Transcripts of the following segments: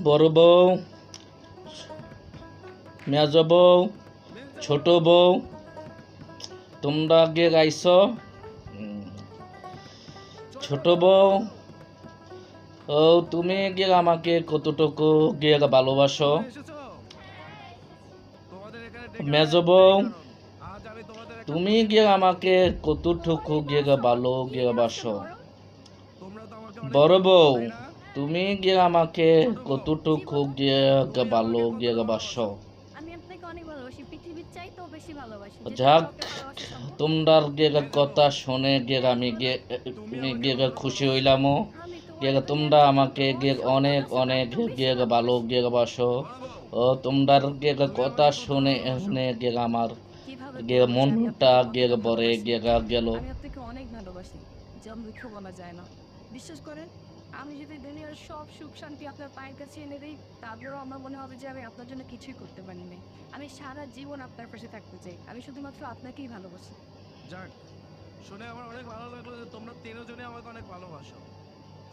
বড় বউ, মেজ বউ, ছোট বউ, তোমরা গিয়ে গাইছ। ছোট বউ, ও তুমি গিয়ে আমাকে কতটুকু গিয়ে ভালোবাসো। মেজ বউ, তুমি গিয়ে আমাকে কতটুকু গিয়ে ভালো গিয়ে বাসো। বড় বউ, তুমি গিয়ে আমাকে কতটুকু গিয়ে ভালো গিয়ে বাসো। আমি আপনাকে অনেক ভালোবাসি, পৃথিবীর চাইতেও বেশি ভালোবাসি। যাক, তোমরা গিয়ে কথা শুনে গিয়ে আমি গিয়ে খুশি হইলাম। গিয়ে তোমরা আমাকে গিয়ে অনেক অনেক গিয়ে ভালো গিয়ে বাসো। ও তোমরা গিয়ে কথা শুনে গিয়ে আমার গিয়ে মনটা গিয়ে ভরে গিয়ে গেল। আমি আপনাকে অনেক ভালোবাসি, যা মুখে বলা যায় না। বিশ্বাস করেন, আমি যদি দুনিয়ার সব সুখ শান্তি আপনার পায়ের কাছে এনে দিই, তারপরেও আমার মনে হবে যে আমি আপনার জন্য কিছুই করতে পারিনি। আমি সারা জীবন আপনার পাশে থাকতে চাই। আমি শুধুমাত্র আপনাকেই ভালোবাসি। যাক, শুনে আমার অনেক ভালো লাগলো যে তোমরা তিনজনই আমাকে অনেক ভালোবাসো।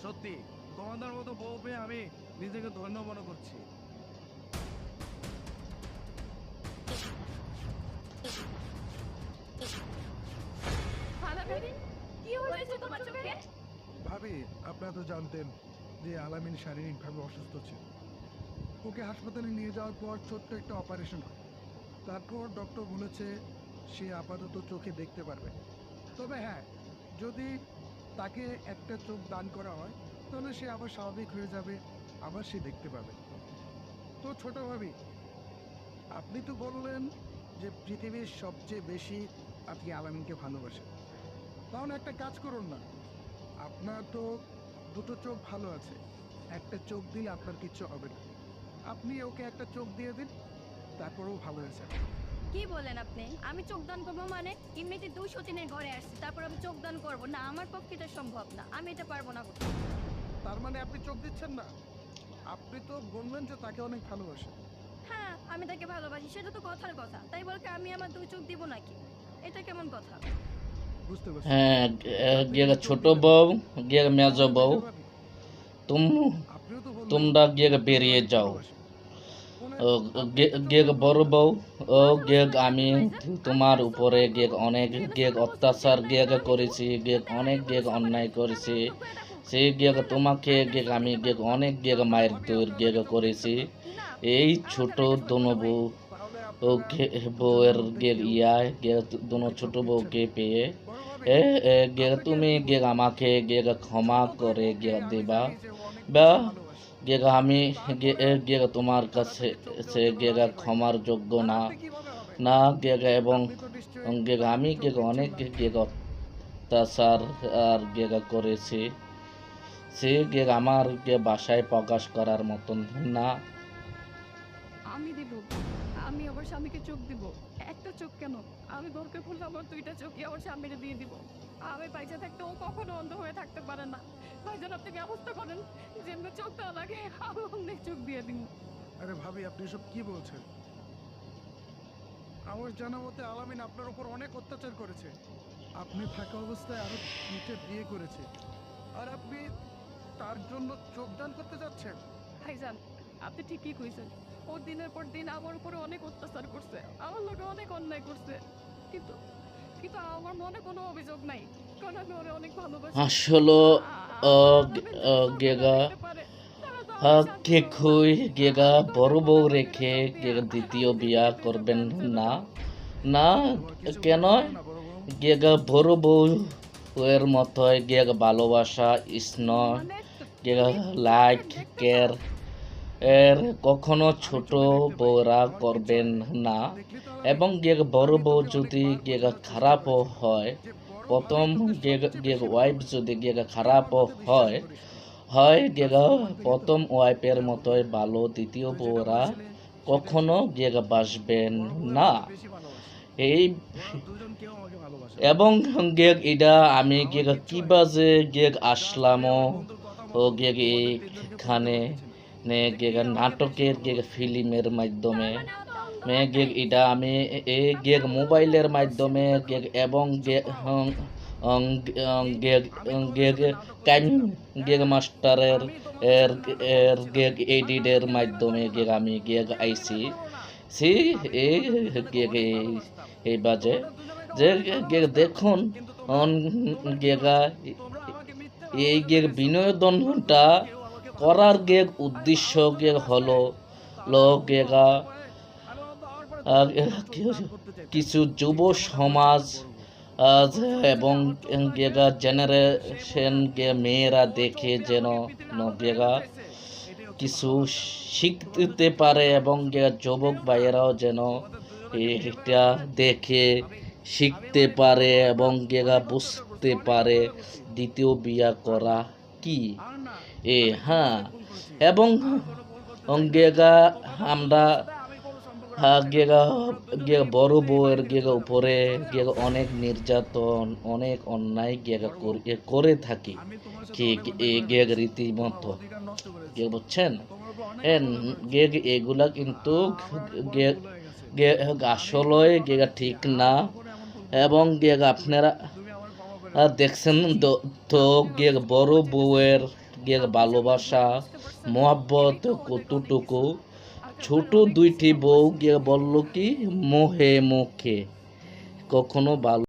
সত্যি তোমাদের মতো বউ পেয়ে আমি নিজেকে ধন্য মনে করছি। ভাবি, আপনারা তো জানতেন যে আলামিন শারীরিকভাবে অসুস্থ ছিল। ওকে হাসপাতালে নিয়ে যাওয়ার পর ছোট্ট একটা অপারেশন হয়। তারপর ডক্টর বলেছে সে আপাতত চোখে দেখতে পারবে। তবে হ্যাঁ, যদি তাকে একটা চোখ দান করা হয় তাহলে সে আবার স্বাভাবিক হয়ে যাবে, আবার সে দেখতে পাবে। তো ছোট ভাবি, আপনি তো বললেন যে পৃথিবীর সবচেয়ে বেশি আপনি আলামিনকে ভালোবাসেন। তাহলে একটা কাজ করুন না, আপনার তো দুটো চোখ ভালো আছে, একটা চোখ দিলে আপনার কিচ্ছু হবে না। আপনি ওকে একটা চোখ দিয়ে দিন, তারপরেও ভালো হয়েছে। কি বলেন আপনি? আমি চোখ দান করবো মানে? এমনিতে 200 দিনের ঘরে আসছি, তারপর আমি চোখ দান করবো না? আমার পক্ষে এটা সম্ভব না, আমি এটা পারবো না করতে। তার মানে আপনি চোখ দিচ্ছেন না? আপনি তো বললেন যে তাকে অনেক ভালোবাসেন। হ্যাঁ, আমি তাকে ভালোবাসি, সেটা তো কথার কথা। তাই বলকে আমি আমার 2 চোখ দিব নাকি? এটা কেমন কথা? বুঝতে পারছি। হ্যাঁ, গিয়ে ছোট বউ, গিয়ে মেজ বউ, আপনিও তো বললেন তোমরা গিয়ে বেরিয়ে যাও। ভালোবাসেন। গিয়ে বড় বউ, ও গিয়ে আমি তোমার উপরে গিয়ে অনেক গিয়ে অত্যাচার গিয়ে করেছি, গিয়ে অনেক গিয়ে অন্যায় করেছি। সেই গিয়ে তোমাকে গিয়ে আমি গিয়ে অনেক গিয়ে মায়ের দৌড় গিয়ে করেছি। এই ছোট দোনো বউ ও বউয়ের গিয়ে গিয়ে দোনো ছোট বউকে পেয়ে গিয়ে তুমি গিয়ে আমাকে গিয়ে ক্ষমা করে গিয়ে দেবা, বা গিয়ে আমি গিয়ে তোমার কাছে সে গিয়ে ক্ষমার যোগ্য না না গিয়ে এবং গিয়ে আমি গিয়ে অনেক গিয়ে অত্যাচার আর গিয়ে করেছি। সে গিয়ে আমার গিয়ে বাসায় প্রকাশ করার মতন না। আমি দিব, আমি আমার স্বামীকে চোখ দিব। একটা চোখ কেন, আমি দরকার পড়লে আমার 2টা চোখই আমার স্বামীরে দিয়ে দিব। আমি বাইচা থাকতে ও কখনো অন্ধ হয়ে থাকতে পারে না। ভাইজান, আপনি ব্যবস্থা করেন, যেমনি চোখ দেওয়া লাগে আমি অন্য চোখ দিয়ে দিব। আরে ভাবি, আপনি সব কি বলছেন? আমার জানা মতে আলামিন আপনার উপর অনেক অত্যাচার করেছে। আপনি থাকা অবস্থায় আরো 3টে বিয়ে করেছে, আর আপনি তার জন্য চোখ দান করতে যাচ্ছেন? ভাইজান, আপনি ঠিকই কইছেন। ও দিনের পর দিন আমার উপরে অনেক অত্যাচার করছে, আমার লোকে অনেক অন্যায় করছে। কিন্তু কিন্তু আমার মনে কোনো অভিযোগ নাই, কারণ আমি ওরে অনেক ভালোবাসি। আসলে গেগা কে খুই গেগা বড় বউ রেখে দ্বিতীয় বিয়া করবেন না না কেন? গেগা বড় বউ এর মতোই গেগা ভালোবাসা স্নেহ গেগা লাইক কেয়ার এর কখনো ছোট বউরা করবেন না। এবং গেগা বড় বউ যদি গেগা খারাপও হয়, প্রথম গেগা ওয়াইফ যদি গেগা খারাপও হয় হয় গেগা প্রথম ওয়াইফের মতোই ভালো দ্বিতীয় বউরা কখনো গেগা বাসবেন না। এই এবং গেগ এটা আমি গেগ কি বাজে গেগ আসলামও ও গেগ এখানে নে গেগ নাটকের গেগ ফিল্মের মাধ্যমে গেগ এটা আমি এই গেগ মোবাইলের মাধ্যমে গেগ এবং গেগ মাস্টারের এর এর গেগ এডিটের মাধ্যমে গেগ আমি গেগ আইছি সি এই গেগ এই বাজে যে গেগ দেখুন গেগা এই গেগ বিনোদনটা করার গেগ উদ্দেশ্য গেগ হলো গেগা কিছু যুব সমাজ এবং গেগা জেনারেশন গে মেয়েরা দেখে যেন গেগা কিছু শিখতে পারে এবং গেগা যুবক ভাইয়েরাও যেন এটা দেখে শিখতে পারে এবং গেগা বুঝতে পারে দ্বিতীয় বিয়া করা কি হ্যাঁ এবং গেগা আমরা গেগা বড় বউয়ের গেগা উপরে গেগা অনেক নির্যাতন অনেক অন্যায় গেগা করে থাকি কি গেগ রীতিমতো গে বুঝছেন গেগ এগুলা কিন্তু আসলে গেগা ঠিক না এবং গেগ আপনারা দেখছেন তো গেগ বড় বউয়ের গেগ ভালোবাসা মহব্বত কতটুকু ছোট দুইটি বউ গিয়ে বলল কি মোহে মুখে কখনো ভালো